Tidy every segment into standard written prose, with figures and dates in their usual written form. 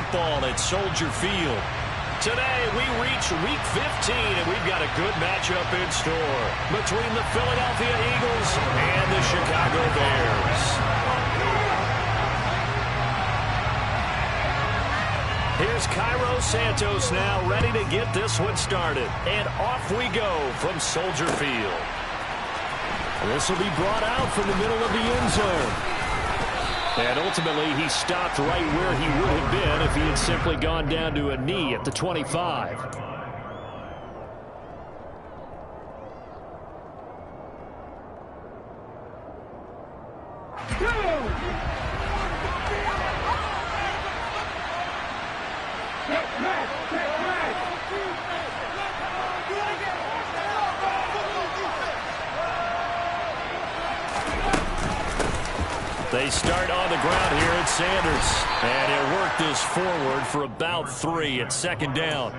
football at Soldier Field. Today, we reach Week 15, and we've got a good matchup in store between the Philadelphia Eagles and the Chicago Bears. Here's Cairo Santos now ready to get this one started. And off we go from Soldier Field. This will be brought out from the middle of the end zone. And ultimately, he stopped right where he would have been if he had simply gone down to a knee at the 25. They start on the ground here at Sanders. And he'll work this forward for about 3 at second down.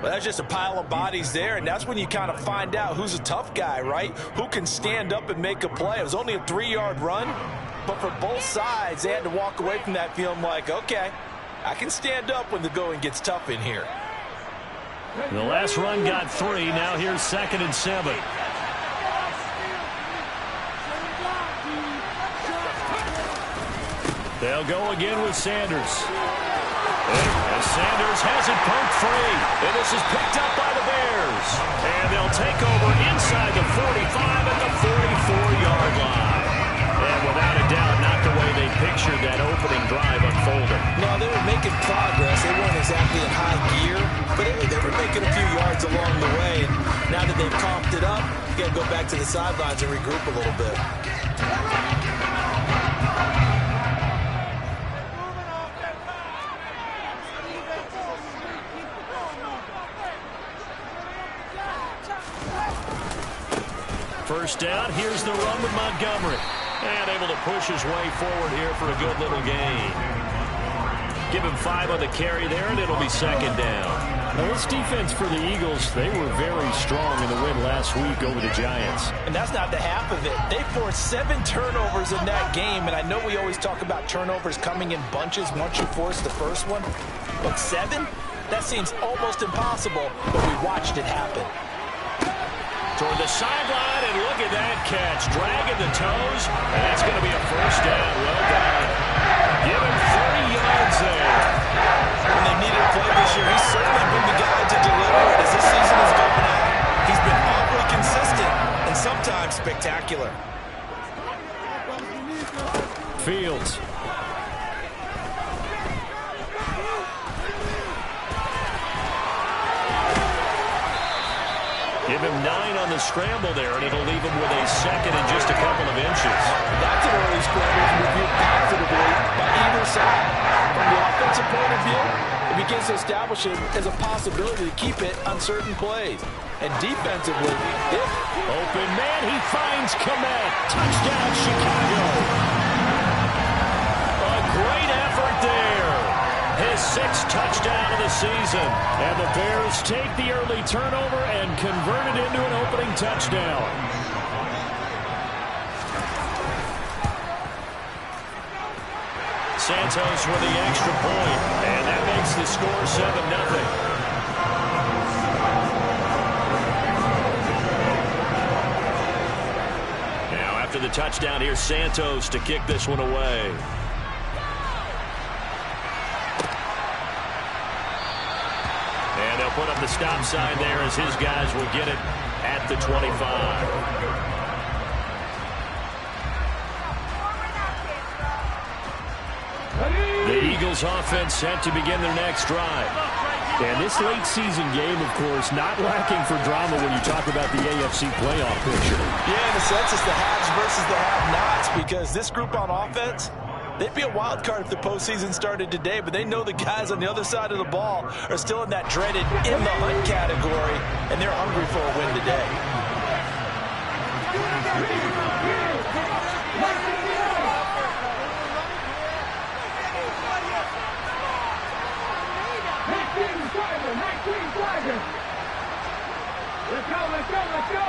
Well, that's just a pile of bodies there, and that's when you kind of find out who's a tough guy, right? Who can stand up and make a play. It was only a 3-yard run, but for both sides, they had to walk away from that feeling like, okay, I can stand up when the going gets tough in here. The last run got 3. Now here's 2nd and 7. They'll go again with Sanders. As Sanders has it poked free. And this is picked up by the Bears. And they'll take over inside the 45 at the 44-yard line. And without a doubt, not the way they pictured that opening drive unfolding. No, they were making progress. They weren't exactly in high gear, but they were making a few yards along the way. And now that they've comped it up, you got to go back to the sidelines and regroup a little bit. First down, here's the run with Montgomery. And able to push his way forward here for a good little gain. Give him 5 on the carry there, and it'll be 2nd down. Now, this defense for the Eagles, they were very strong in the win last week over the Giants. And that's not the half of it. They forced 7 turnovers in that game, and I know we always talk about turnovers coming in bunches once you force the first one. But 7? That seems almost impossible, but we watched it happen. Toward the sideline, and look at that catch. Dragging the toes, and that's going to be a first down. Well done. Give him 30 yards there. When they needed a play this year, he's certainly been the guy to deliver. As this season has gone on, he's been awfully consistent and sometimes spectacular. Fields. Give him 9 on the scramble there, and it'll leave him with a 2nd and just a couple of inches. That's an early scramble reviewed positively by either side. From the offensive point of view, it begins to establish it as a possibility to keep it on certain plays. And defensively, open man, he finds Kmet. Touchdown, Chicago. A great effort there. His 6th touchdown of the season. And the Bears take the early turnover and convert it into an opening touchdown. Santos with the extra point. And that makes the score 7-0. After the touchdown, here's Santos to kick this one away. And they'll put up the stop sign there as his guys will get it at the 25. The Eagles offense set to begin their next drive. And this late season game, of course, not lacking for drama when you talk about the AFC playoff picture. Yeah, in a sense, it's the haves versus the have-nots, because this group on offense, they'd be a wild card if the postseason started today, but they know the guys on the other side of the ball are still in that dreaded in the hunt category, and they're hungry for a win today. Let's go!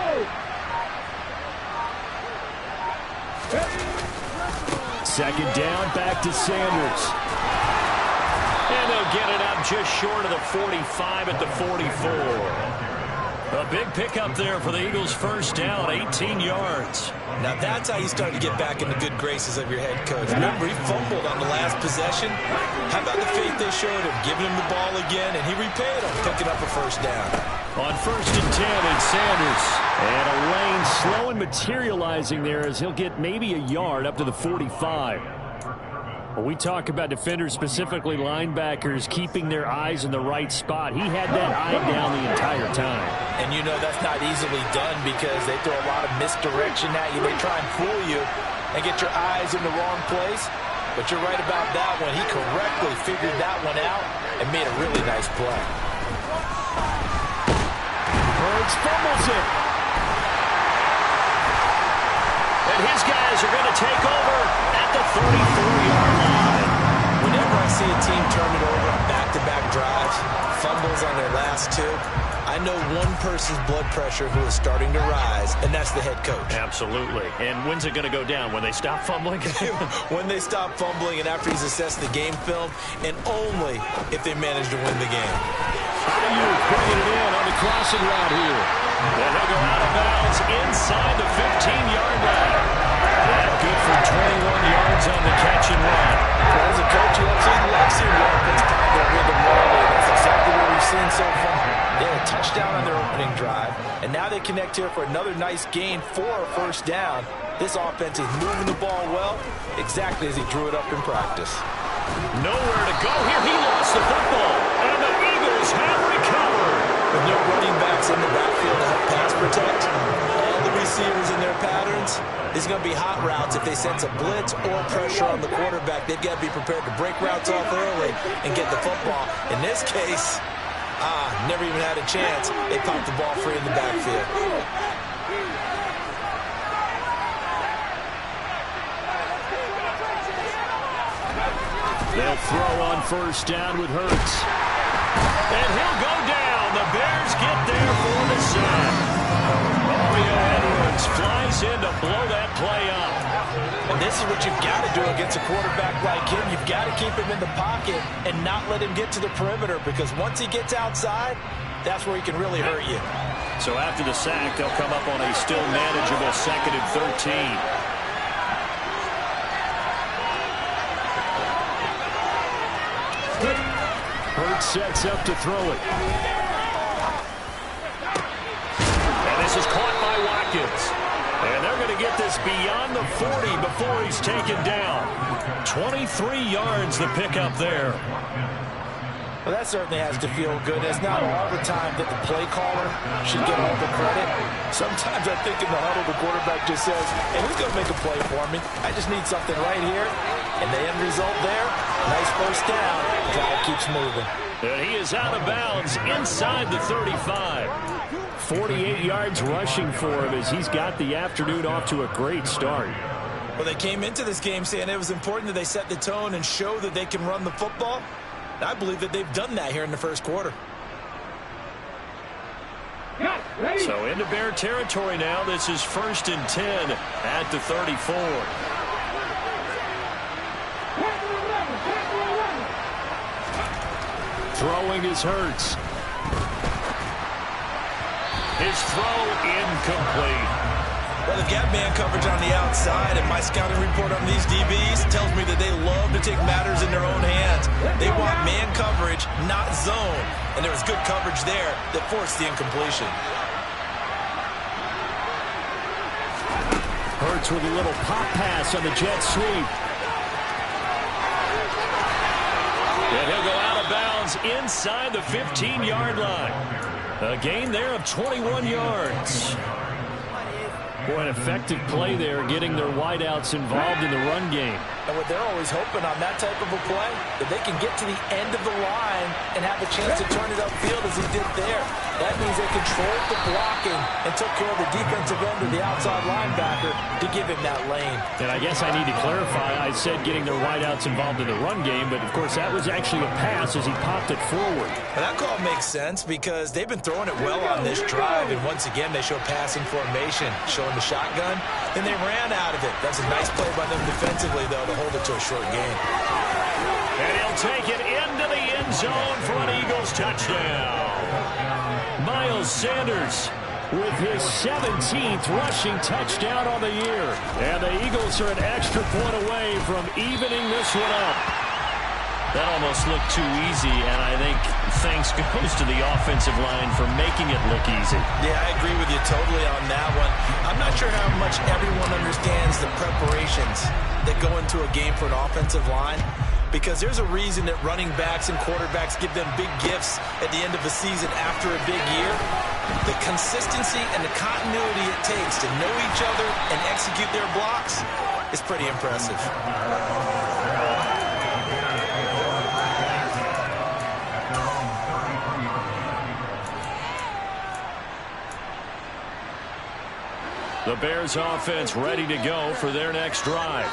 Second down, back to Sanders. They'll get it out just short of the 45 at the 44. A big pickup there for the Eagles' first down, 18 yards. Now that's how you start to get back in the good graces of your head coach. Remember, he fumbled on the last possession. How about the faith they showed him, giving him the ball again, and he repaid him, picking up a first down. On 1st and 10, it's Sanders. And a lane slow and materializing there as he'll get maybe a yard up to the 45. When we talk about defenders, specifically linebackers, keeping their eyes in the right spot, he had that eye down the entire time. And you know that's not easily done because they throw a lot of misdirection at you. They try and fool you and get your eyes in the wrong place. But you're right about that one. He correctly figured that one out and made a really nice play. Hurts fumbles it. And his guys are going to take over at the 34-yard line. Whenever I see a team turn it over on back-to-back drives, fumbles on their last two, I know one person's blood pressure who is starting to rise, and that's the head coach. Absolutely. And when's it going to go down? When they stop fumbling? When they stop fumbling and after he's assessed the game film, and only if they manage to win the game. Ayuk bringing it in on the crossing route here. And he'll go out of bounds inside the 15-yard line. And good for 21 yards on the catch and run. Well, as a coach, you absolutely love seeing the offense find their rhythm early. That's exactly what we've seen so far. They had a touchdown on their opening drive, and now they connect here for another nice gain for a first down. This offense is moving the ball well, exactly as he drew it up in practice. Nowhere to go here. He lost the football, and the Eagles have recovered. With no running backs in the backfield to help pass protect, all the receivers in their patterns, these are going to be hot routes. If they sense a blitz or pressure on the quarterback, they've got to be prepared to break routes off early and get the football. In this case, never even had a chance. They popped the ball free in the backfield. They'll throw on first down with Hurts. And he'll go down. The Bears get there for the sack. Mario Edwards flies in to blow that play up. And this is what you've got to do against a quarterback like him. You've got to keep him in the pocket and not let him get to the perimeter, because once he gets outside, that's where he can really hurt you. So after the sack, they'll come up on a still manageable 2nd and 13. Hurts sets up to throw it. And this is caught by Watkins. And they're going to get this beyond the 40 before he's taken down. 23 yards the pickup there. Well, that certainly has to feel good. It's not all the time that the play caller should get all the credit. Sometimes I think in the huddle the quarterback just says, hey, who's going to make a play for me? I just need something right here. And the end result there, nice first down. Drive keeps moving. And he is out of bounds inside the 35. 48 yards rushing for him as he's got the afternoon off to a great start. Well, they came into this game saying it was important that they set the tone and show that they can run the football. I believe that they've done that here in the first quarter. So into Bear territory now. This is 1st and 10 at the 34. Throwing is Hurts. His throw incomplete. Well, they've got man coverage on the outside, and my scouting report on these DBs tells me that they love to take matters in their own hands. They want man coverage, not zone. And there was good coverage there that forced the incompletion. Hurts with a little pop pass on the jet sweep. And he'll go out of bounds inside the 15-yard line. A gain there of 21 yards. Boy, an effective play there, getting their wideouts involved in the run game. And what they're always hoping on that type of a play, that they can get to the end of the line and have a chance to turn it upfield as he did there. That means they controlled the blocking and took care of the defensive end of the outside linebacker to give him that lane. And I guess I need to clarify, I said getting their wideouts involved in the run game, but of course that was actually a pass as he popped it forward. And that call makes sense because they've been throwing it well on this drive, and once again they show passing formation, showing the shotgun, and they ran out of it. That's a nice play by them defensively, though, to hold it to a short gain. And he'll take it into the end zone for an Eagles touchdown. Miles Sanders with his 17th rushing touchdown on the year. And the Eagles are an extra point away from evening this one up. That almost looked too easy, and I think thanks goes to the offensive line for making it look easy. Yeah, I agree with you totally on that one. I'm not sure how much everyone understands the preparations that go into a game for an offensive line, because there's a reason that running backs and quarterbacks give them big gifts at the end of the season after a big year. The consistency and the continuity it takes to know each other and execute their blocks is pretty impressive. The Bears offense ready to go for their next drive.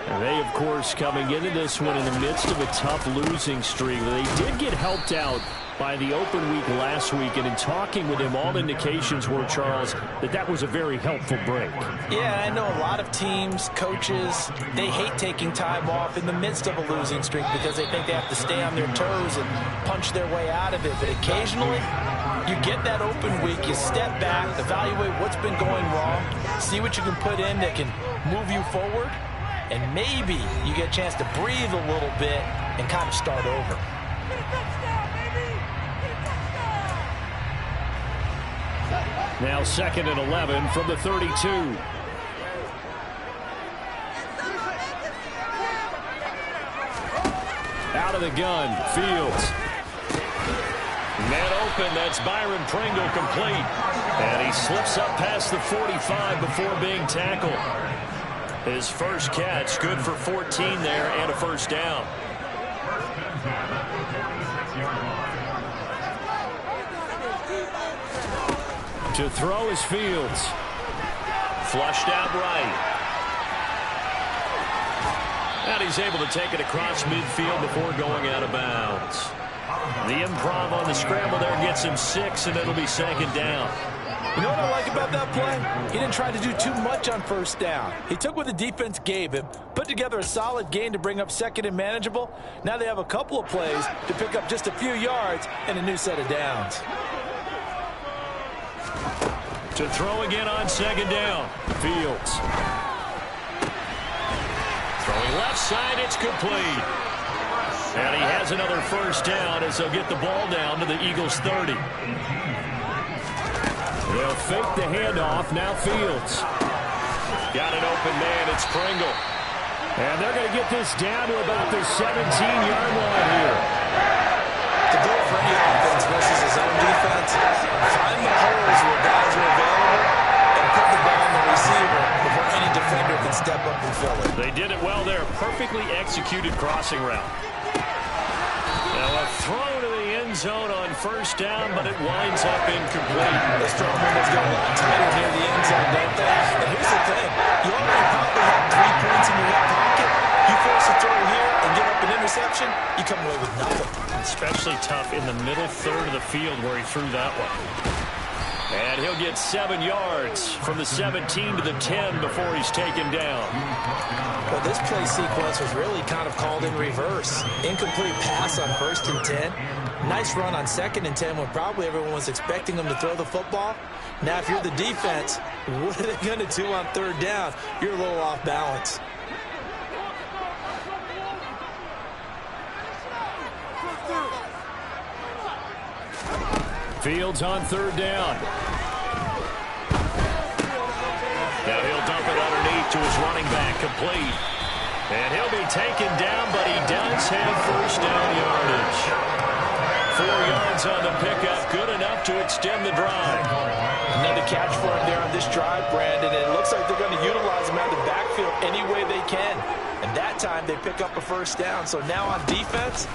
And they, of course, coming into this one in the midst of a tough losing streak. They did get helped out by the open week last week, and in talking with him, all indications were, Charles, that was a very helpful break. Yeah, I know a lot of teams, coaches, they hate taking time off in the midst of a losing streak because they think they have to stay on their toes and punch their way out of it. But occasionally, you get that open week, you step back, evaluate what's been going wrong, see what you can put in that can move you forward, and maybe you get a chance to breathe a little bit and kind of start over. Now 2nd and 11 from the 32. Out of the gun, Fields. Man open, that's Byron Pringle complete. And he slips up past the 45 before being tackled. His first catch, good for 14 there and a first down. To throw is Fields. Flushed out right. And he's able to take it across midfield before going out of bounds. The improv on the scramble there gets him 6, and it'll be 2nd down. You know what I like about that play? He didn't try to do too much on first down. He took what the defense gave him, put together a solid gain to bring up 2nd and manageable. Now they have a couple of plays to pick up just a few yards and a new set of downs. To throw again on 2nd down. Fields. Throwing left side, it's complete. And he has another first down as they'll get the ball down to the Eagles' 30. They'll fake the handoff. Now Fields. Got an open man. It's Pringle. And they're going to get this down to about the 17-yard line here. To do it for any offense versus his own defense, find the holes where guys are available and put the ball on the receiver before any defender can step up and fill it. They did it well there. Perfectly executed crossing route. Now a throw to the end zone on first down, but it winds up incomplete. The strong windows get a lot tighter near the end zone, don't they? And here's the thing. You already probably have 3 points in your hip pocket. You force a throw here and give up an interception, you come away with nothing. Especially tough in the middle third of the field where he threw that one. And he'll get 7 yards from the 17 to the 10 before he's taken down. Well, this play sequence was really kind of called in reverse. Incomplete pass on 1st and 10. Nice run on 2nd and 10 when probably everyone was expecting him to throw the football. Now, if you're the defense, what are they going to do on 3rd down? You're a little off balance. Fields on 3rd down. Now he'll dump it underneath to his running back, complete. And he'll be taken down, but he does have first down yardage. 4 yards on the pickup, good enough to extend the drive. Another catch for him there on this drive, Brandon. And it looks like they're going to utilize him out of the backfield any way they can. And that time they pick up a first down. So now on defense,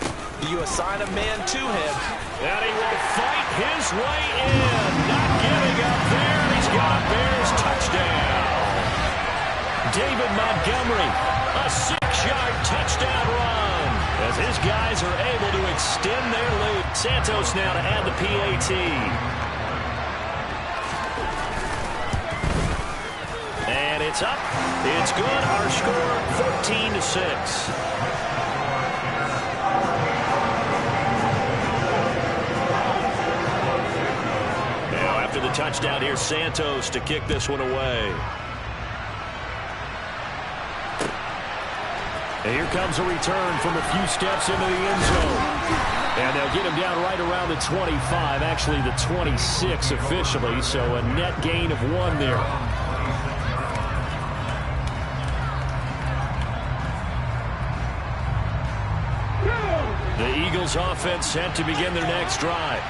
you assign a man to him. And he will fight his way in. Not giving up there. He's got a Bears touchdown. David Montgomery, a 6-yard touchdown run. As his guys are able to extend their lead. Santos now to add the PAT. And it's up. It's good. Our score, 14-6. touchdown. Here's Santos to kick this one away. And here comes a return from a few steps into the end zone. And they'll get him down right around the 25, actually the 26 officially, so a net gain of 1 there. The Eagles offense set to begin their next drive.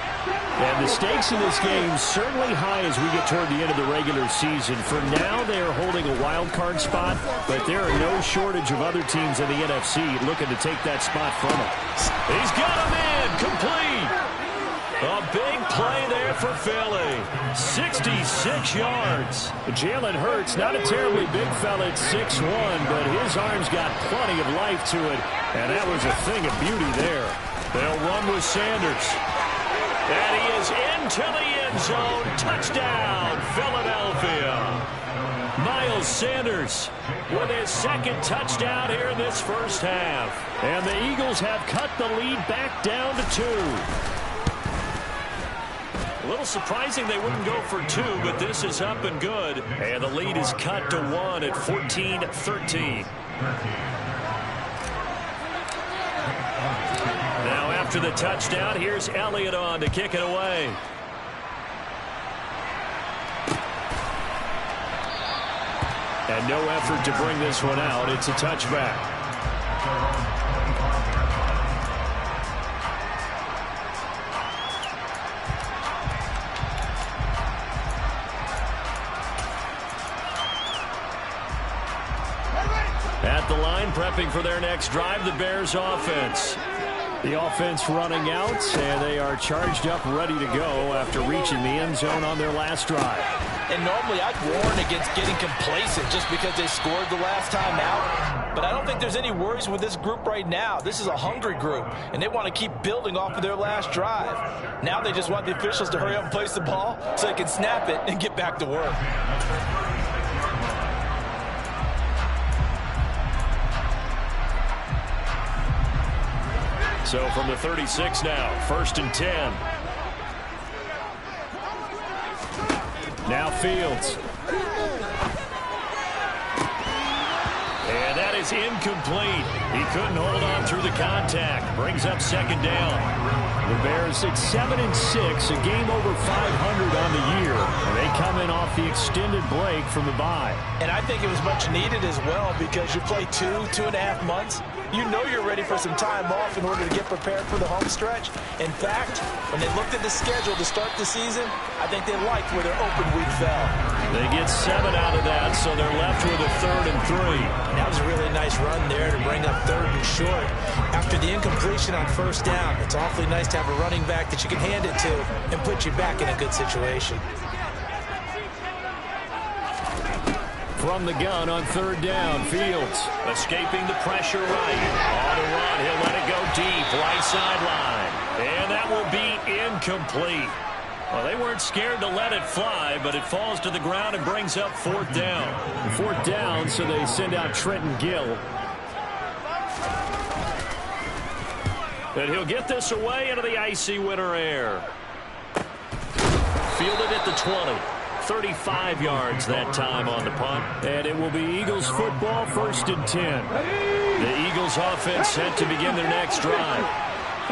And the stakes in this game certainly high as we get toward the end of the regular season. For now, they are holding a wild card spot, but there are no shortage of other teams in the NFC looking to take that spot from them. He's got him in, complete. A big play there for Philly. 66 yards. Jalen Hurts, not a terribly big fella at 6'1", but his arms got plenty of life to it, and that was a thing of beauty there. They'll run with Sanders. And he is into the end zone. Touchdown, Philadelphia. Miles Sanders with his second touchdown here in this first half. And the Eagles have cut the lead back down to 2. A little surprising they wouldn't go for 2, but this is up and good. And the lead is cut to 1 at 14-13. Now after the touchdown, here's Elliott on to kick it away. And no effort to bring this one out. It's a touchback. At the line, prepping for their next drive, the Bears offense. The offense running out, and they are charged up, ready to go after reaching the end zone on their last drive. And normally I'd warn against getting complacent just because they scored the last time out. But I don't think there's any worries with this group right now. This is a hungry group, and they want to keep building off of their last drive. Now they just want the officials to hurry up and place the ball so they can snap it and get back to work. So from the 36 now, 1st and 10. Now Fields. And that is incomplete. He couldn't hold on through the contact. Brings up 2nd down. The Bears at 7-6, a game over 500 on the year. And they come in off the extended break from the bye. And I think it was much needed as well because you play 2.5 months. You know you're ready for some time off in order to get prepared for the home stretch. In fact, when they looked at the schedule to start the season, I think they liked where their open week fell. They get 7 out of that, so they're left with a 3rd and 3. That was a really nice run there to bring up 3rd and short. After the incompletion on 1st down, it's awfully nice to have a running back that you can hand it to and put you back in a good situation. From the gun on 3rd down, Fields escaping the pressure right. On a run, he'll let it go deep, right sideline. And that will be incomplete. Well, they weren't scared to let it fly, but it falls to the ground and brings up 4th down. 4th down, so they send out Trenton Gill. And he'll get this away into the icy winter air. Fielded at the 20. 35 yards that time on the punt. And it will be Eagles football, 1st and 10. The Eagles offense set to begin their next drive.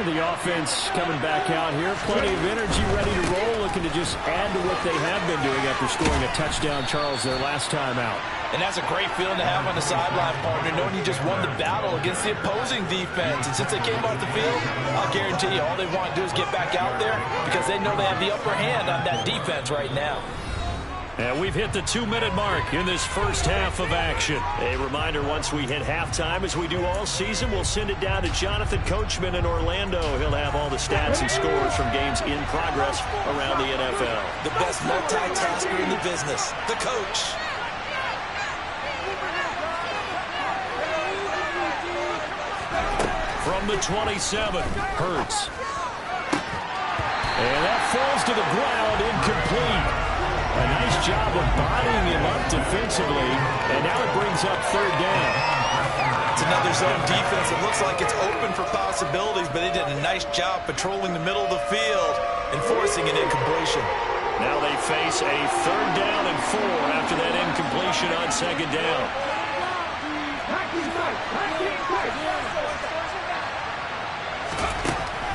The offense coming back out here. Plenty of energy, ready to roll, looking to just add to what they have been doing after scoring a touchdown, Charles, their last time out. And that's a great feeling to have on the sideline, partner, knowing you just won the battle against the opposing defense. And since they came off the field, I'll guarantee you all they want to do is get back out there because they know they have the upper hand on that defense right now. And we've hit the 2-minute mark in this first half of action. A reminder, once we hit halftime, as we do all season, we'll send it down to Jonathan Coachman in Orlando. He'll have all the stats and scores from games in progress around the NFL. The best multitasker in the business, the coach. From the 27, Hurts. And that falls to the ground, incomplete. A nice job of bodying him up defensively, and now it brings up 3rd down. It's another zone defense. It looks like it's open for possibilities, but they did a nice job patrolling the middle of the field and forcing an incompletion. Now they face a 3rd down and 4 after that incompletion on 2nd down.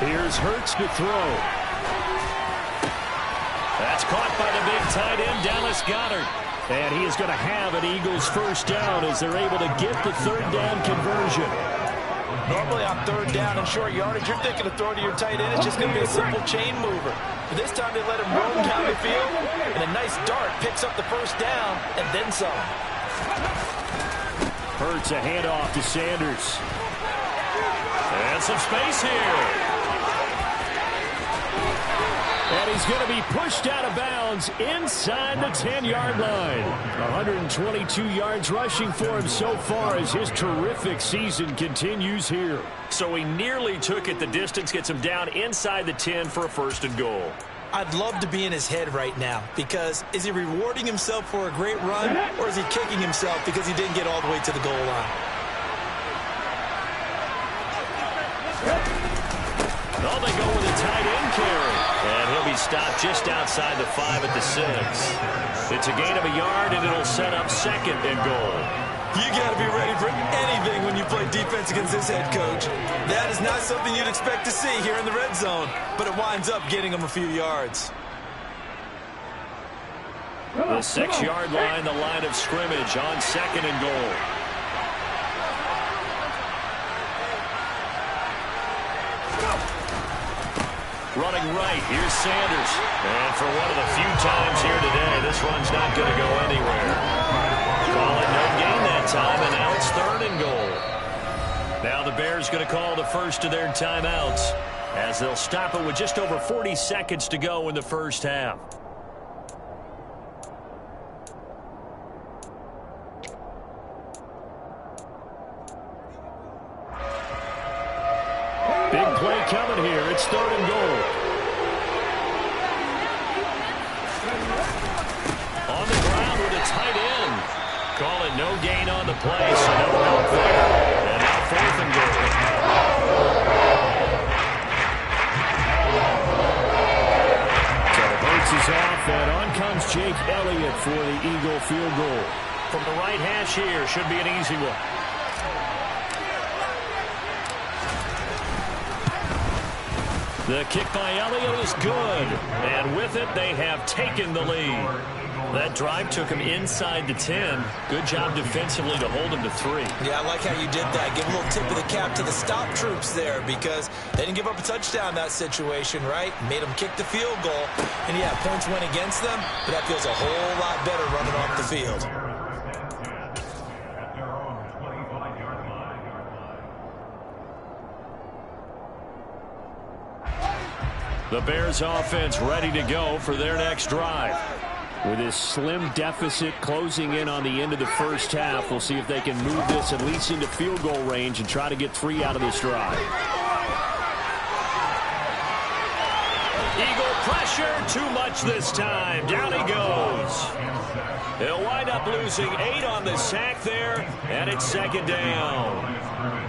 Here's Hurts to throw. That's caught by the big tight end, Dallas Goedert. And he is going to have an Eagles 1st down as they're able to get the 3rd down conversion. Normally on 3rd down and short yardage, you're thinking of throwing to your tight end. It's just going to be a simple chain mover. But this time they let him roam down the field, and a nice dart picks up the 1st down and then some. Hurts a handoff to Sanders. And some space here. And he's going to be pushed out of bounds inside the 10-yard line. 122 yards rushing for him so far as his terrific season continues here. So he nearly took it the distance, gets him down inside the 10 for a 1st and goal. I'd love to be in his head right now, because is he rewarding himself for a great run, or is he kicking himself because he didn't get all the way to the goal line? Oh, they go with a tight end carry. And he'll be stopped just outside the 5 at the 6. It's a gain of a yard, and it'll set up 2nd and goal. You got to be ready for anything when you play defense against this head coach. That is not something you'd expect to see here in the red zone, but it winds up getting him a few yards. The 6-yard line, the line of scrimmage on 2nd and goal. Running right, here's Sanders. And for one of the few times here today, this run's not going to go anywhere. Call it no gain that time, and now it's 3rd and goal. Now the Bears going to call the first of their timeouts as they'll stop it with just over 40 seconds to go in the 1st half. Big play coming here. It's 3rd and goal. On the ground with a tight end. Call it no gain on the play, so no help there. And now 4th and goal. So Hurts is off, and on comes Jake Elliott for the Eagle field goal. From the right hash here, should be an easy one. The kick by Elliott is good. And with it, they have taken the lead. That drive took him inside the 10. Good job defensively to hold him to 3. Yeah, I like how you did that. Give a little tip of the cap to the stop troops there, because they didn't give up a touchdown in that situation, right? Made them kick the field goal. And yeah, points went against them, but that feels a whole lot better running off the field. The Bears offense ready to go for their next drive. With this slim deficit closing in on the end of the 1st half, we'll see if they can move this at least into field goal range and try to get 3 out of this drive. Eagle pressure, too much this time. Down he goes. They'll wind up losing 8 on the sack there, and it's 2nd down.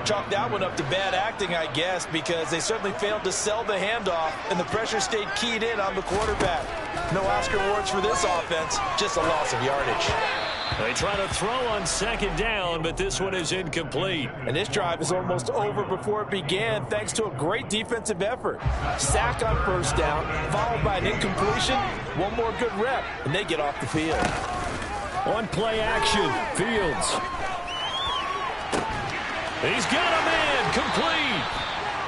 Chalk that one up to bad acting, I guess, because they certainly failed to sell the handoff, and the pressure stayed keyed in on the quarterback. No Oscar awards for this offense, just a loss of yardage. They try to throw on 2nd down, but this one is incomplete. And this drive is almost over before it began, thanks to a great defensive effort. Sack on 1st down, followed by an incompletion, one more good rep, and they get off the field. On play action, Fields. He's got a man, complete.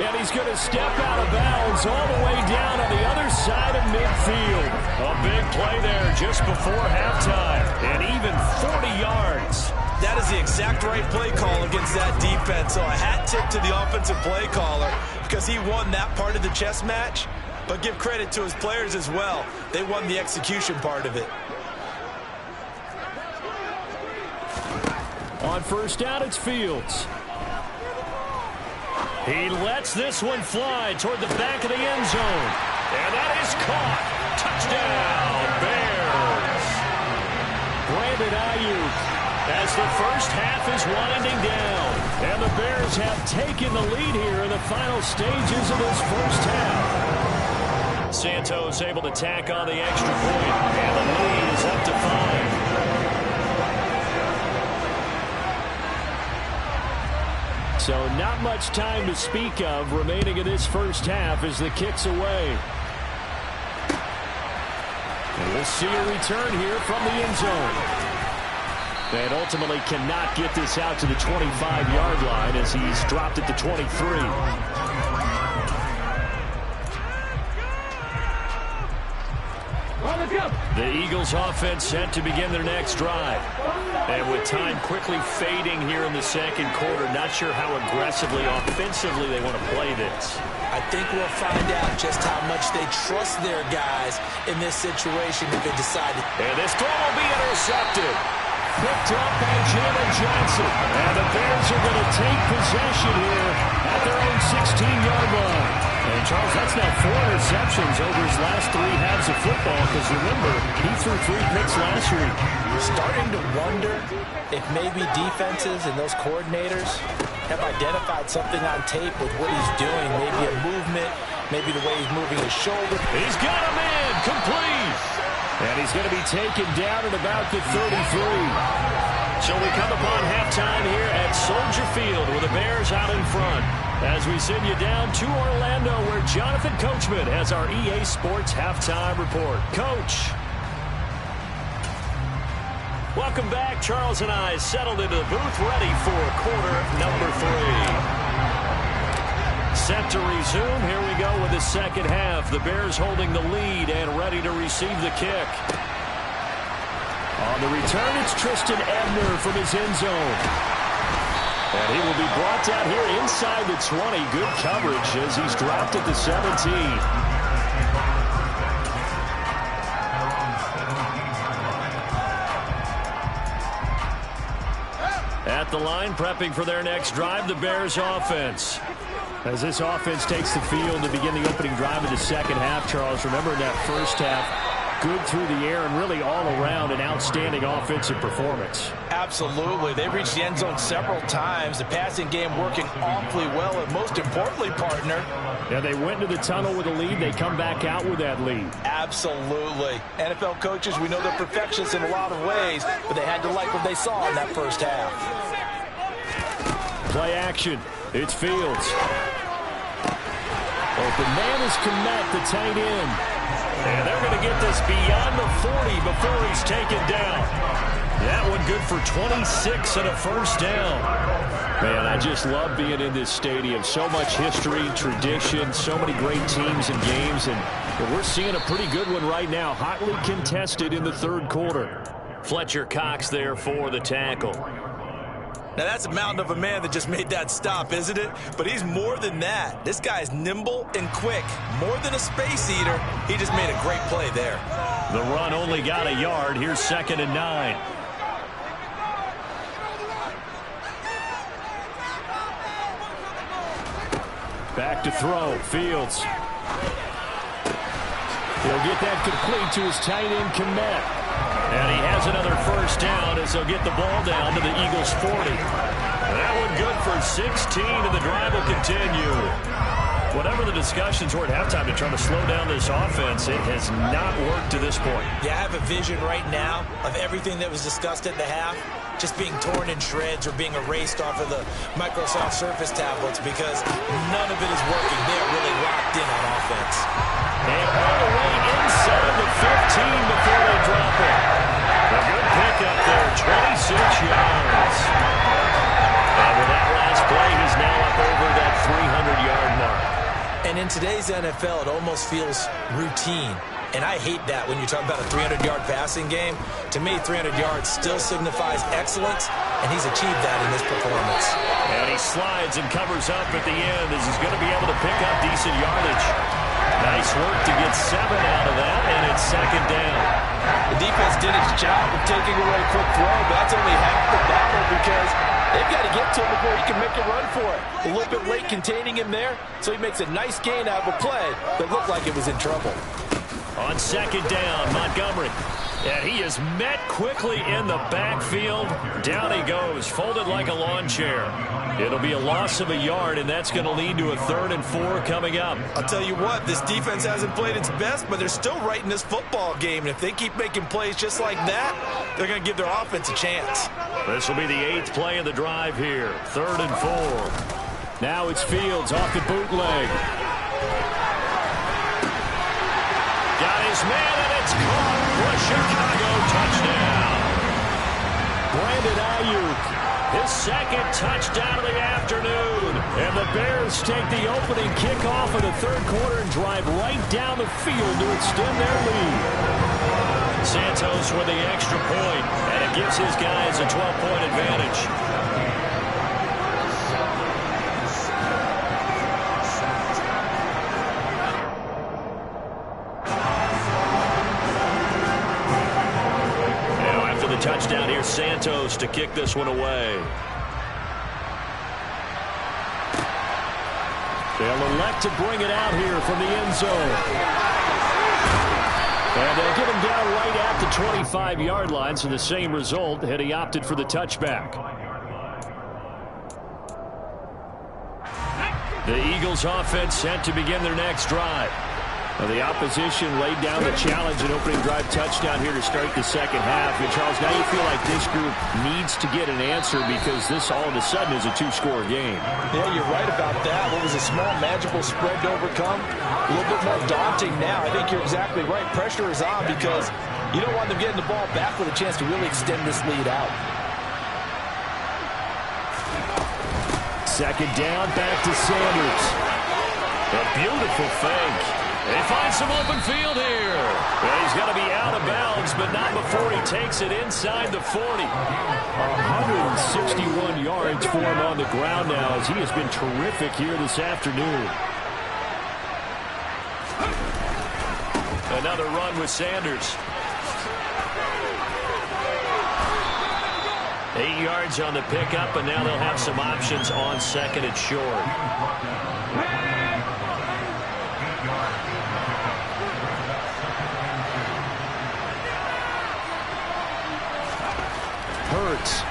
And he's going to step out of bounds all the way down on the other side of midfield. A big play there just before halftime. And even 40 yards. That is the exact right play call against that defense. So a hat tip to the offensive play caller, because he won that part of the chess match. But give credit to his players as well. They won the execution part of it. On 1st down, it's Fields. He lets this one fly toward the back of the end zone. And that is caught. Touchdown, Bears. Brandon Ayuk, as the 1st half is winding down. And the Bears have taken the lead here in the final stages of this 1st half. Santos able to tack on the extra point, and the lead is up to 5. So not much time to speak of remaining in this first half as the kick's away. And we'll see a return here from the end zone. And ultimately cannot get this out to the 25-yard line as he's dropped it to 23. The Eagles offense set to begin their next drive. And with time quickly fading here in the second quarter, not sure how aggressively, offensively they want to play this. I think we'll find out just how much they trust their guys in this situation if they decide to. And this throw will be intercepted. Picked up by Jalen Johnson. And the Bears are going to take possession here at their own 16-yard line. And, Charles, that's now 4 interceptions over his last 3 halves of football because, remember, he threw 3 picks last week. Starting to wonder if maybe defenses and those coordinators have identified something on tape with what he's doing. Maybe a movement, maybe the way he's moving his shoulder. He's got him in, complete. And he's going to be taken down at about the 33. So we come upon halftime here at Soldier Field with the Bears out in front as we send you down to Orlando where Jonathan Coachman has our EA Sports halftime report. Coach. Welcome back. Charles and I settled into the booth ready for quarter number 3. Set to resume. Here we go with the second half. The Bears holding the lead and ready to receive the kick. On the return, it's Tristan Ebner from his end zone. And he will be brought down here inside the 20. Good coverage as he's dropped at the 17. At the line, prepping for their next drive, the Bears offense. As this offense takes the field to begin the opening drive of the second half, Charles, remember in that first half, good through the air and really all around an outstanding offensive performance. Absolutely. They reached the end zone several times. The passing game working awfully well, and most importantly, partner. Yeah, they went into the tunnel with a lead. They come back out with that lead. Absolutely. NFL coaches, we know they're perfectionists in a lot of ways, but they had to like what they saw in that first half. Play action. It's Fields. Open man is Kmet, the tight end. And they're going to get this beyond the 40 before he's taken down. That one good for 26 and a first down. Man, I just love being in this stadium. So much history, tradition, so many great teams and games. And we're seeing a pretty good one right now. Hotly contested in the third quarter. Fletcher Cox there for the tackle. Now, that's a mountain of a man that just made that stop, isn't it? But he's more than that. This guy is nimble and quick. More than a space eater. He just made a great play there. The run only got a yard. Here's 2nd and 9. Back to throw. Fields. He'll get that complete to his tight end, Kmet. And he has another first down as they'll get the ball down to the Eagles' 40. That one good for 16, and the drive will continue. Whatever the discussions were at halftime to try to slow down this offense, it has not worked to this point. Yeah, I have a vision right now of everything that was discussed at the half just being torn in shreds or being erased off of the Microsoft Surface tablets because none of it is working. They are really locked in on offense. And all the way inside the 15 before they drop it. A good pickup there, 26 yards. And with that last play, he's now up over that 300-yard mark. And in today's NFL, it almost feels routine. And I hate that when you talk about a 300-yard passing game. To me, 300 yards still signifies excellence, and he's achieved that in this performance. And he slides and covers up at the end as he's going to be able to pick up decent yardage. Nice work to get 7 out of that, and it's 2nd down. The defense did its job of taking away a quick throw, but that's only half the battle because they've got to get to him before he can make a run for it. A little bit late containing him there, so he makes a nice gain out of a play that looked like it was in trouble. On 2nd down, Montgomery. And he is met quickly in the backfield. Down he goes, folded like a lawn chair. It'll be a loss of a yard, and that's going to lead to a 3rd and 4 coming up. I'll tell you what, this defense hasn't played its best, but they're still right in this football game. And if they keep making plays just like that, they're going to give their offense a chance. This will be the 8th play of the drive here. 3rd and 4. Now it's Fields off the bootleg. Got his man, and it's caught for a Chicago touchdown. Brandon Ayuk, his 2nd touchdown of the afternoon. And the Bears take the opening kickoff of the 3rd quarter and drive right down the field to extend their lead. Santos with the extra point, and it gives his guys a 12-point advantage. Touchdown here, Santos to kick this one away. They'll elect to bring it out here from the end zone. And they'll get him down right at the 25-yard line, so the same result had he opted for the touchback. The Eagles offense set to begin their next drive. Well, the opposition laid down the challenge and opening drive touchdown here to start the second half. And, Charles, now you feel like this group needs to get an answer because this all of a sudden is a 2-score game. Yeah, you're right about that. What was a small, magical spread to overcome? A little bit more daunting now. I think you're exactly right. Pressure is on because you don't want them getting the ball back with a chance to really extend this lead out. 2nd down, back to Sanders. A beautiful fake. They find some open field here. Well, he's got to be out of bounds, but not before he takes it inside the 40. 161 yards for him on the ground now as he has been terrific here this afternoon. Another run with Sanders. 8 yards on the pickup, and now they'll have some options on 2nd and short. Hurts.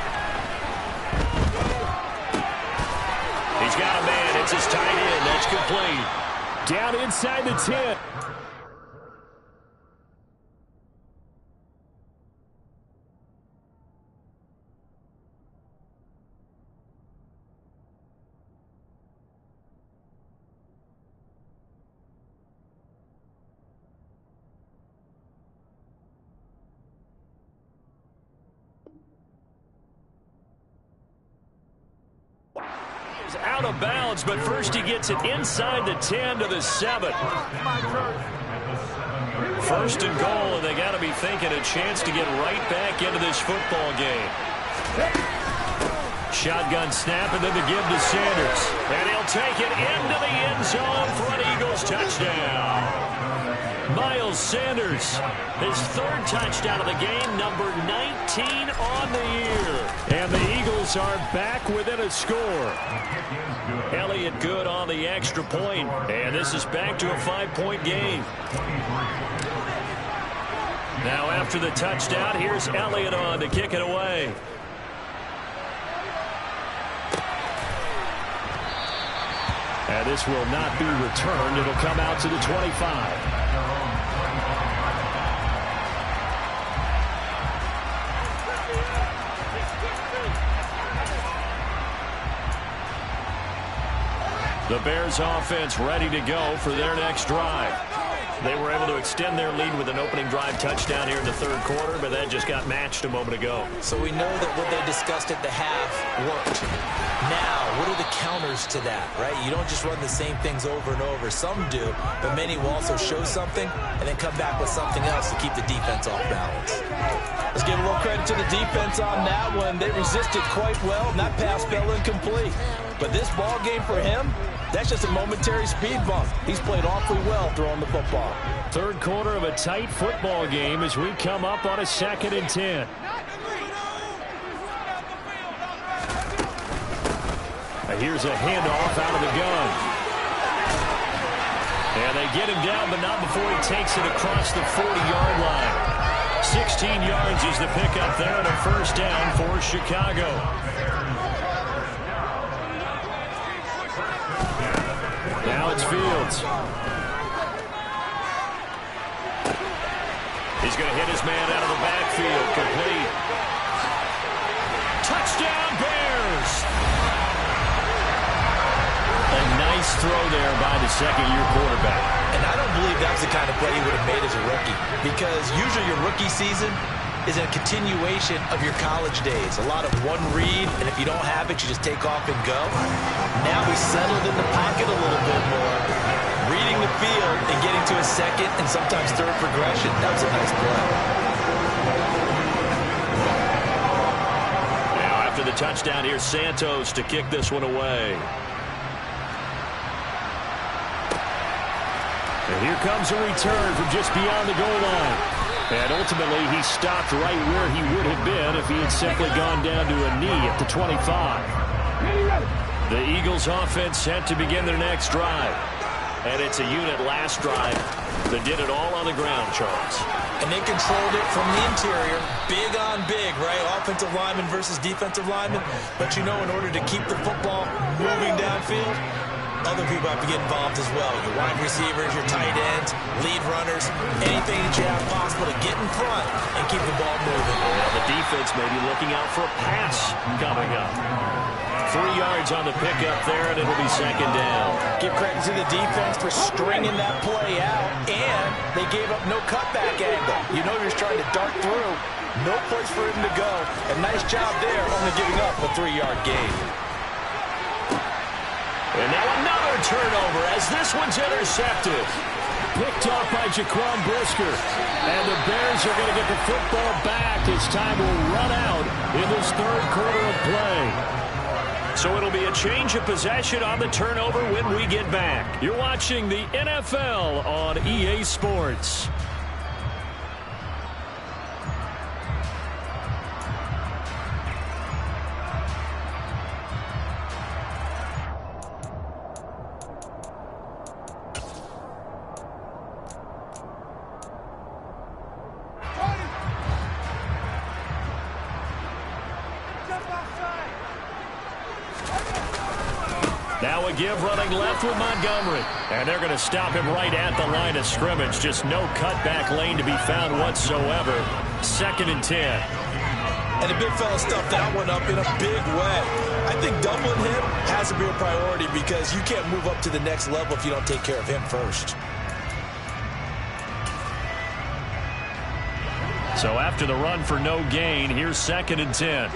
He's got a man. It's his tight end. That's complete. Down inside the 10. Out of bounds, but first he gets it inside the 10 to the 7. 1st and goal, and they got to be thinking a chance to get right back into this football game. Shotgun snap, and then the give to Sanders. And he'll take it into the end zone for an Eagles touchdown. Miles Sanders, his 3rd touchdown of the game, number 19 on the year. And the Eagles are back within a score. Elliott good on the extra point, and this is back to a 5-point game. Now after the touchdown, here's Elliott on to kick it away. And this will not be returned. It'll come out to the 25. The Bears offense ready to go for their next drive. They were able to extend their lead with an opening drive touchdown here in the 3rd quarter, but that just got matched a moment ago. So we know that what they discussed at the half worked. Now, what are the counters to that, right? You don't just run the same things over and over. Some do, but many will also show something and then come back with something else to keep the defense off balance. Let's give a little credit to the defense on that one. They resisted quite well, and that pass fell incomplete. But this ball game for him, that's just a momentary speed bump. He's played awfully well throwing the football. 3rd quarter of a tight football game as we come up on a 2nd and 10. And here's a handoff out of the gun. And they get him down, but not before he takes it across the 40-yard line. 16 yards is the pickup there and a first down for Chicago. Now it's Fields. He's going to hit his man out of the backfield. Complete. Touchdown, Bears! A nice throw there by the second-year quarterback. And I don't believe that's the kind of play he would have made as a rookie, because usually your rookie season is a continuation of your college days. A lot of one read, and if you don't have it, you just take off and go. Now he's settled in the pocket a little bit more, reading the field and getting to a second and sometimes third progression. That was a nice play. Now after the touchdown, here's Santos to kick this one away. And here comes a return from just beyond the goal line. And ultimately, he stopped right where he would have been if he had simply gone down to a knee at the 25. The Eagles offense set to begin their next drive. And it's a unit last drive that did it all on the ground, Charles. And they controlled it from the interior. Big on big, right? Offensive lineman versus defensive lineman. But you know, in order to keep the football moving downfield, other people have to get involved as well. Your wide receivers, your tight ends, lead runners, anything that you have possible to get in front and keep the ball moving. Now the defense may be looking out for a pass coming up. 3 yards on the pickup there, and it'll be second down. Give credit to the defense for stringing that play out, and they gave up no cutback angle. You know you're trying to dart through. No place for him to go. A nice job there, only giving up a 3-yard gain. And now another turnover as this one's intercepted. Picked off by Jaquan Brisker. And the Bears are going to get the football back as time will run out in this third quarter of play. So it'll be a change of possession on the turnover when we get back. You're watching the NFL on EA Sports. Now a give running left with Montgomery. And they're going to stop him right at the line of scrimmage. Just no cutback lane to be found whatsoever. 2nd and 10. And the big fella stuffed that one up in a big way. I think doubling him has to be a priority because you can't move up to the next level if you don't take care of him first. So after the run for no gain, here's 2nd and 10.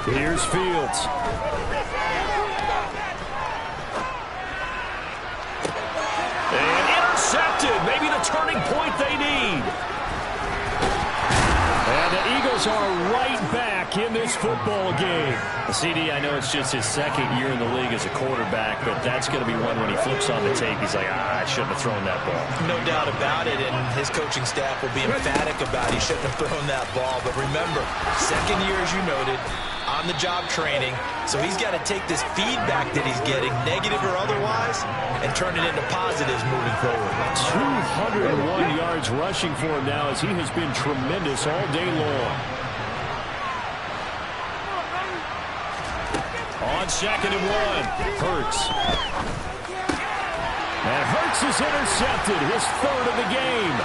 Here's Fields. And intercepted. Maybe the turning point they need. And the Eagles are right back in this football game. CD, I know it's just his 2nd year in the league as a quarterback, but that's going to be one when he flips on the tape. He's like, I shouldn't have thrown that ball. No doubt about it, and his coaching staff will be emphatic about he shouldn't have thrown that ball. But remember, 2nd year, as you noted, on-the-job training, so he's got to take this feedback that he's getting, negative or otherwise, and turn it into positives moving forward. 201 yards rushing for him now as he has been tremendous all day long. On 2nd and 1, Hurts. And Hurts is intercepted, his 3rd of the game.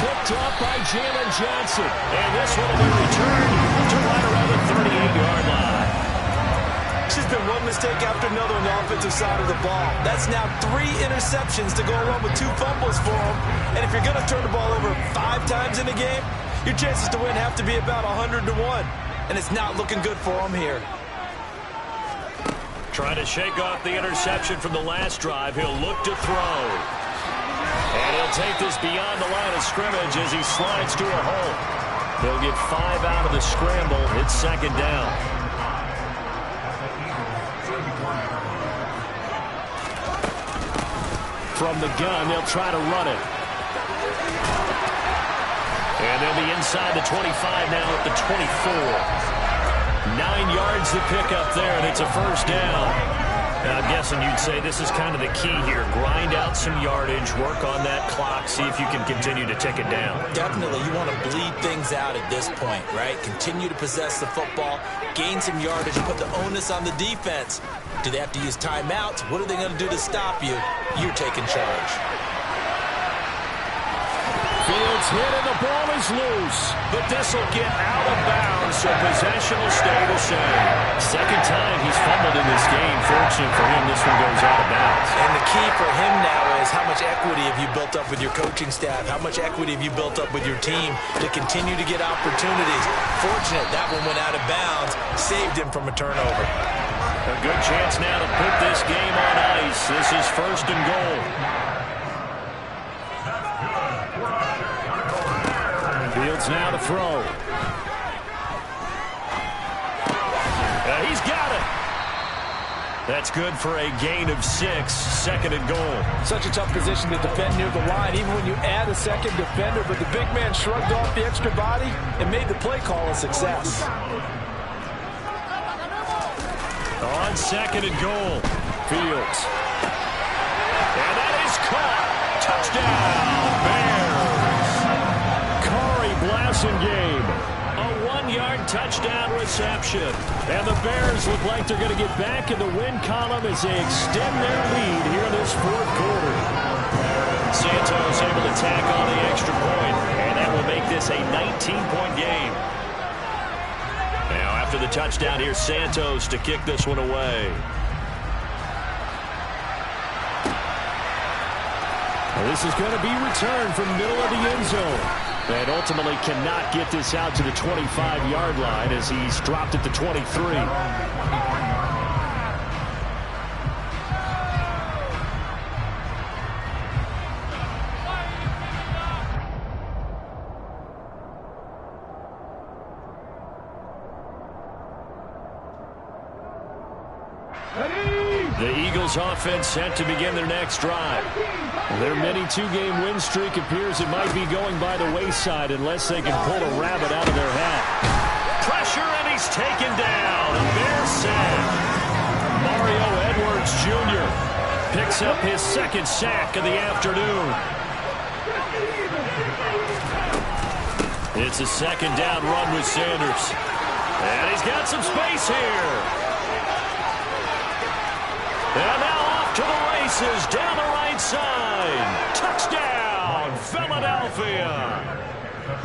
Picked up by Jalen Johnson. And this one will be returned to right around the 38-yard line. It's just been one mistake after another on the offensive side of the ball. That's now 3 interceptions to go along with 2 fumbles for him. And if you're going to turn the ball over 5 times in a game, your chances to win have to be about 100 to 1. And it's not looking good for him here. Trying to shake off the interception from the last drive. He'll look to throw. And he'll take this beyond the line of scrimmage as he slides to a hole. He'll get 5 out of the scramble. It's 2nd down. From the gun, they'll try to run it. And they'll be inside the 25 now at the 24. 9 yards to pick up there, and it's a first down. I'm guessing you'd say this is kind of the key here. Grind out some yardage, work on that clock, see if you can continue to tick it down. Definitely, you want to bleed things out at this point, right? Continue to possess the football, gain some yardage, put the onus on the defense. Do they have to use timeouts? What are they going to do to stop you? You're taking charge. Fields hit and the ball is loose. But this will get out of bounds, so possession will stay the same. Second time he's fumbled in this game. Fortunate for him, this one goes out of bounds. And the key for him now is how much equity have you built up with your coaching staff? How much equity have you built up with your team to continue to get opportunities? Fortunate that one went out of bounds, saved him from a turnover. A good chance now to put this game on ice. This is 1st and goal. Fields now to throw. He's got it. That's good for a gain of 6, 2nd and goal. Such a tough position to defend near the line, even when you add a second defender, but the big man shrugged off the extra body and made the play call a success. On 2nd and goal, Fields. And that is caught. Touchdown, Bears. Corey Blasingame, a 1-yard touchdown reception. And the Bears look like they're going to get back in the win column as they extend their lead here in this 4th quarter. Santos able to tack on the extra point, and that will make this a 19-point game. Now after the touchdown, here's Santos to kick this one away. Well, this is going to be returned from the middle of the end zone. And ultimately cannot get this out to the 25-yard line as he's dropped at the 23. The Eagles offense set to begin their next drive. Their mini 2-game win streak appears it might be going by the wayside unless they can pull a rabbit out of their hat. Pressure, and he's taken down. A Bear sack. Mario Edwards Jr. picks up his 2nd sack of the afternoon. It's a 2nd down run with Sanders. And he's got some space here. And now off to the races, down the right side. Touchdown, Philadelphia.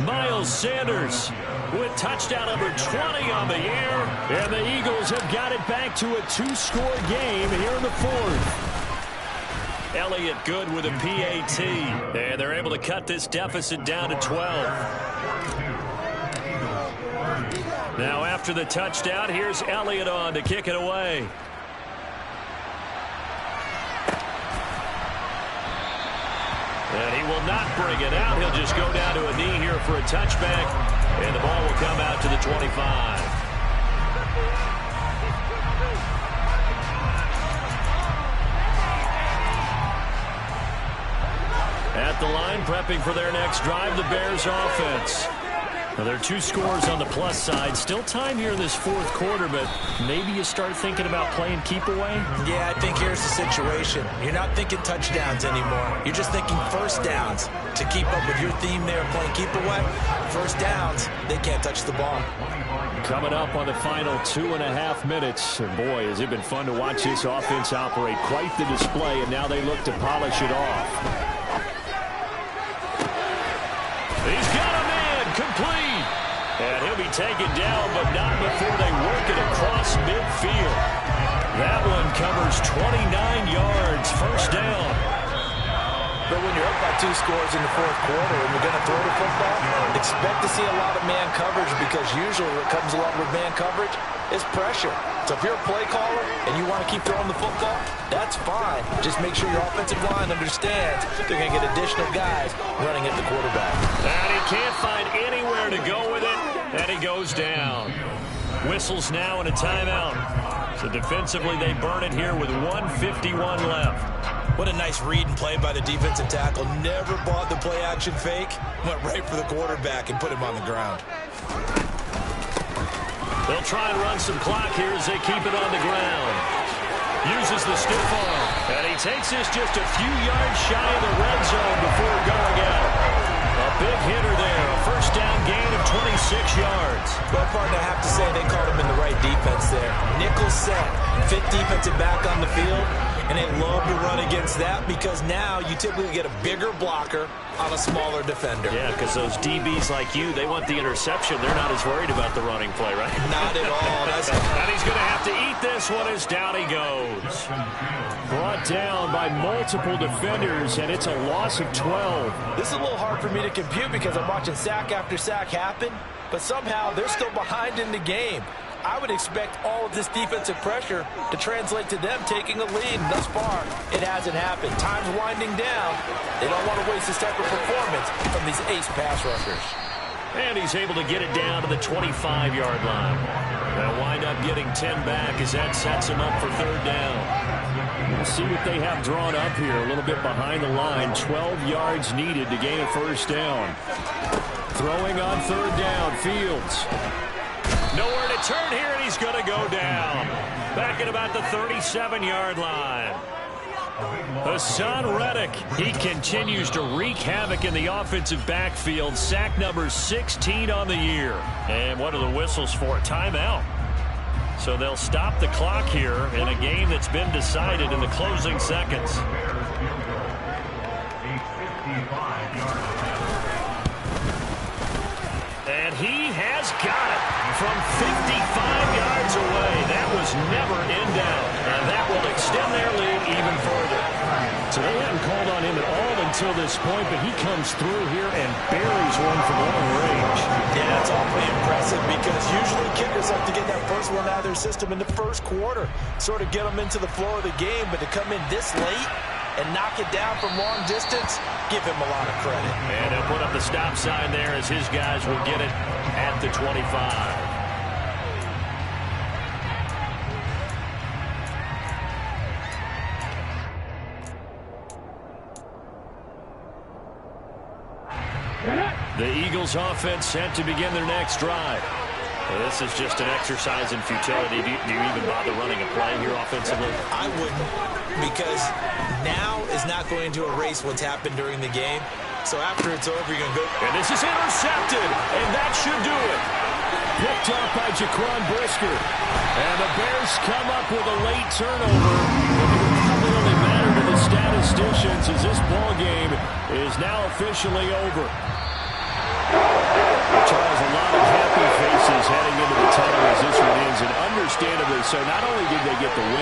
Miles Sanders with touchdown number 20 on the year. And the Eagles have got it back to a 2-score game here in the 4th. Elliott good with a PAT. And they're able to cut this deficit down to 12. Now after the touchdown, here's Elliott on to kick it away. And he will not bring it out. He'll just go down to a knee here for a touchback. And the ball will come out to the 25. At the line, prepping for their next drive, the Bears offense. Now, there are 2 scores on the plus side. Still time here in this 4th quarter, but maybe you start thinking about playing keep away? Yeah, I think here's the situation. You're not thinking touchdowns anymore. You're just thinking first downs. To keep up with your theme there, playing keep away, first downs, they can't touch the ball. Coming up on the final 2.5 minutes. And boy, has it been fun to watch this offense operate. Quite the display, and now they look to polish it off. He's got a man complete. And he'll be taken down, but not before they work it across midfield. That one covers 29 yards. First down. But when you're up by 2 scores in the 4th quarter and you're going to throw the football, expect to see a lot of man coverage, because usually what comes along with man coverage is pressure. So if you're a play caller and you want to keep throwing the football, that's fine. Just make sure your offensive line understands they're going to get additional guys running at the quarterback. And he can't find anywhere to go with it, and he goes down. Whistles now and a timeout. So defensively, they burn it here with 1:51 left. What a nice read and play by the defensive tackle. Never bought the play-action fake. Went right for the quarterback and put him on the ground. They'll try and run some clock here as they keep it on the ground. Uses uses the stiff arm. And he takes this just a few yards shy of the red zone before going out. A big hitter there. A first down gain of 26 yards. Well, partner, I have to say they called him in the right defense there. Nickel set, fit defensive back on the field. And they love to run against that because now you typically get a bigger blocker on a smaller defender. Yeah, because those DBs like you, they want the interception. They're not as worried about the running play, right? Not at all. And he's going to have to eat this one as down he goes. Brought down by multiple defenders, and it's a loss of 12. This is a little hard for me to compute because I'm watching sack after sack happen, but somehow they're still behind in the game. I would expect all of this defensive pressure to translate to them taking a lead. And thus far, it hasn't happened. Time's winding down. They don't want to waste this type of performance from these ace pass rushers. And he's able to get it down to the 25-yard line. They'll wind up getting 10 back as that sets him up for third down. We'll see what they have drawn up here. A little bit behind the line. 12 yards needed to gain a first down. Throwing on third down, Fields. Nowhere to turn here, and he's going to go down. Back at about the 37-yard line. Hassan Reddick, he continues to wreak havoc in the offensive backfield. Sack number 16 on the year. And what are the whistles for? Timeout. So they'll stop the clock here in a game that's been decided in the closing seconds. And he has got it from 55 yards away. That was never in doubt. And that will extend their lead even further. So they hadn't called on him at all until this point, but he comes through here and buries one from long range. Yeah, that's awfully impressive because usually kickers like to get that first one out of their system in the first quarter, sort of get them into the flow of the game, but to come in this late and knock it down from long distance, give him a lot of credit. And he'll put up the stop sign there as his guys will get it at the 25. The Eagles offense set to begin their next drive. This is just an exercise in futility. Do you even bother running a play here offensively? I wouldn't, because now is not going to erase what's happened during the game. So after it's over, you're going to go. And this is intercepted, and that should do it. Picked up by Jaquan Brisker. And the Bears come up with a late turnover. But it will probably only matter to the statisticians as this ball game is now officially over. Charles, a lot of happy faces heading into the tunnel as this one ends, and understandably so. Not only did they get the win,